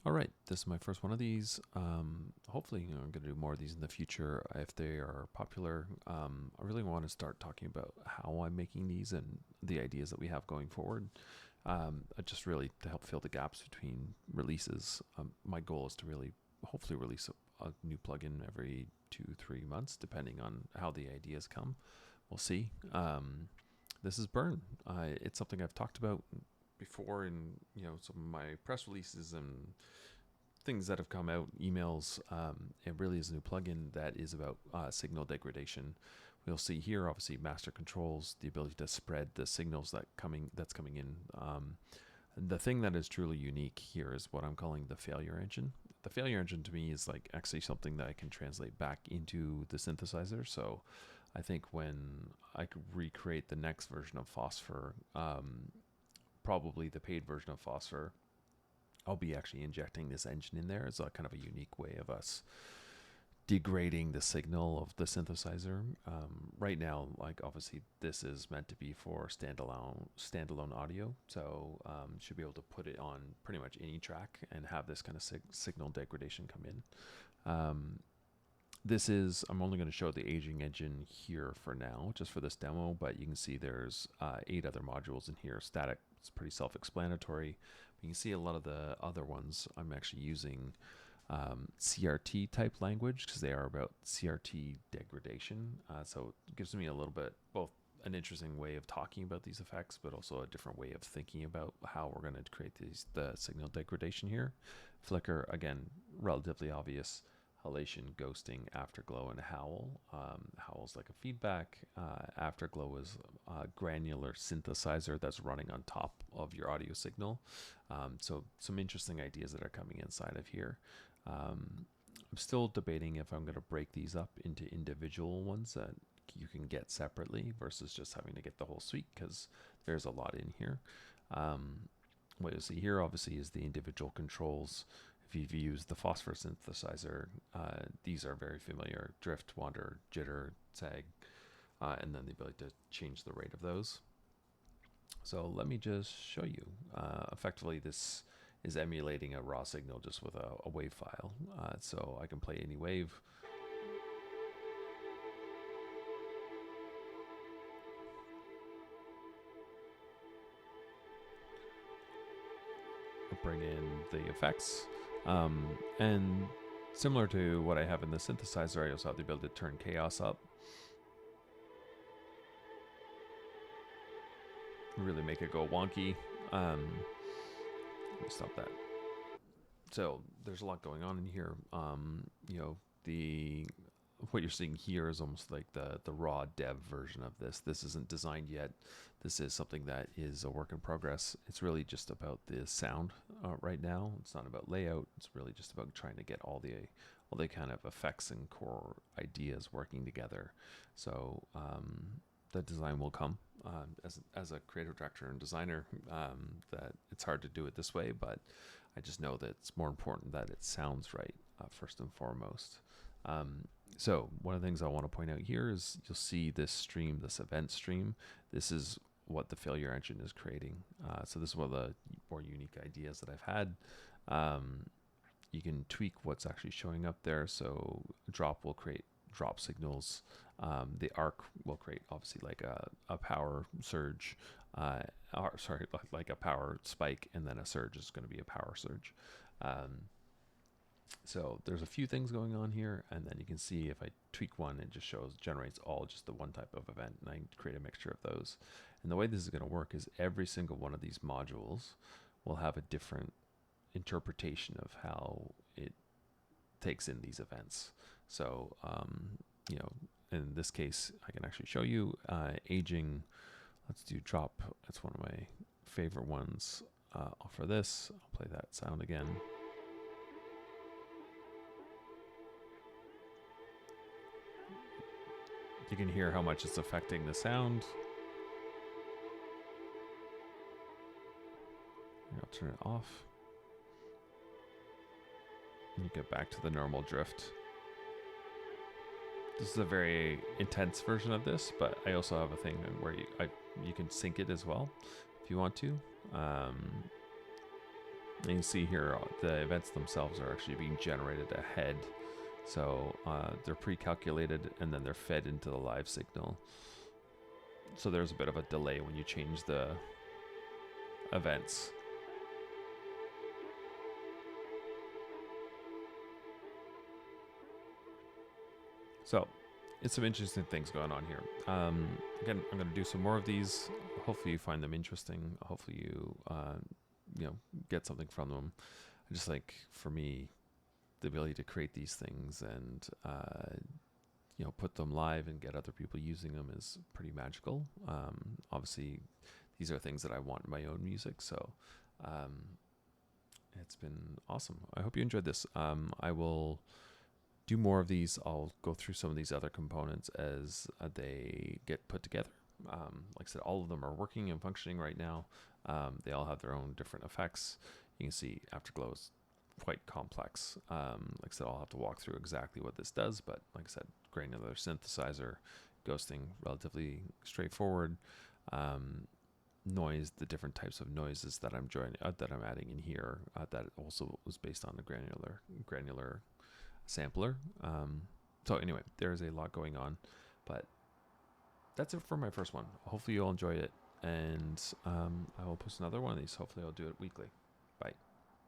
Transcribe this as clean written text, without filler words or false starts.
All right, this is my first one of these. Hopefully, I'm going to do more of these in the future if they are popular. I really want to start talking about how I'm making these and the ideas that we have going forward. Just really to help fill the gaps between releases. My goal is to really, hopefully, release a new plugin every 2-3 months, depending on how the ideas come. We'll see. This is Burn. It's something I've talked about before in some of my press releases and things that have come out, emails. It really is a new plugin that is about signal degradation. We'll see here, obviously, master controls, the ability to spread the signals that's coming in. The thing that is truly unique here is what I'm calling the failure engine. The failure engine to me is like actually something that I can translate back into the synthesizer. So I think when I could recreate the next version of Phosphor, probably the paid version of Phosphor, I'll be actually injecting this engine in there as a kind of a unique way of us degrading the signal of the synthesizer. Right now, like obviously this is meant to be for standalone audio, so should be able to put it on pretty much any track and have this kind of signal degradation come in. I'm only going to show the aging engine here for now, just for this demo, but you can see there's 8 other modules in here. Static, it's pretty self-explanatory. You can see a lot of the other ones I'm actually using CRT type language because they are about CRT degradation. So it gives me a little bit both an interesting way of talking about these effects, but also a different way of thinking about how we're going to create the signal degradation here. Flicker, again, relatively obvious. Halation, ghosting, afterglow, and howl. Howl's like a feedback. Afterglow is a granular synthesizer that's running on top of your audio signal. So some interesting ideas that are coming inside of here. I'm still debating if I'm going to break these up into individual ones that you can get separately versus just having to get the whole suite because there's a lot in here. What you'll see here obviously is the individual controls. If you've used the Phosphor synthesizer, these are very familiar: drift, wander, jitter, sag, and then the ability to change the rate of those. So let me just show you. Effectively, this is emulating a raw signal just with a wave file. So I can play any wave. Bring in the effects. And similar to what I have in the synthesizer, I also have the ability to turn chaos up. Really make it go wonky. Let me stop that. So there's a lot going on in here. What you're seeing here is almost like the raw dev version of this. This isn't designed yet. This is something that is a work in progress. It's really just about the sound right now. It's not about layout. It's really just about trying to get all the kind of effects and core ideas working together. So the design will come. As a creative director and designer, that it's hard to do it this way, but I just know that it's more important that it sounds right first and foremost. So one of the things I want to point out here is you'll see this stream, this event stream. This is what the failure engine is creating. So this is one of the more unique ideas that I've had. You can tweak what's actually showing up there. So drop will create drop signals. The arc will create obviously like a power surge, like a power spike, and then a surge is going to be a power surge. So there's a few things going on here, and then you can see if I tweak one, it just generates all just the one type of event, and I create a mixture of those. And the way this is going to work is every single one of these modules will have a different interpretation of how it takes in these events. So, in this case, I can actually show you aging. Let's do drop. That's one of my favorite ones. For this, I'll play that sound again. You can hear how much it's affecting the sound. I'll turn it off. And you get back to the normal drift. This is a very intense version of this, but I also have a thing where you can sync it as well if you want to. And you can see here the events themselves are actually being generated ahead. So they're pre-calculated and then they're fed into the live signal. So there's a bit of a delay when you change the events. So it's some interesting things going on here. Again, I'm going to do some more of these. Hopefully you find them interesting. Hopefully you, get something from them. Just like for me, the ability to create these things and, put them live and get other people using them is pretty magical. Obviously, these are things that I want in my own music. So it's been awesome. I hope you enjoyed this. I will do more of these. I'll go through some of these other components as they get put together. Like I said, all of them are working and functioning right now. They all have their own different effects. You can see afterglow is quite complex. Like I said, I'll have to walk through exactly what this does, but like I said, granular synthesizer, ghosting, relatively straightforward. Noise, the different types of noises that I'm adding in here, that also was based on the granular sampler. So anyway, there's a lot going on, but that's it for my first one. Hopefully you'll enjoy it, and I will post another one of these. Hopefully I'll do it weekly. Bye.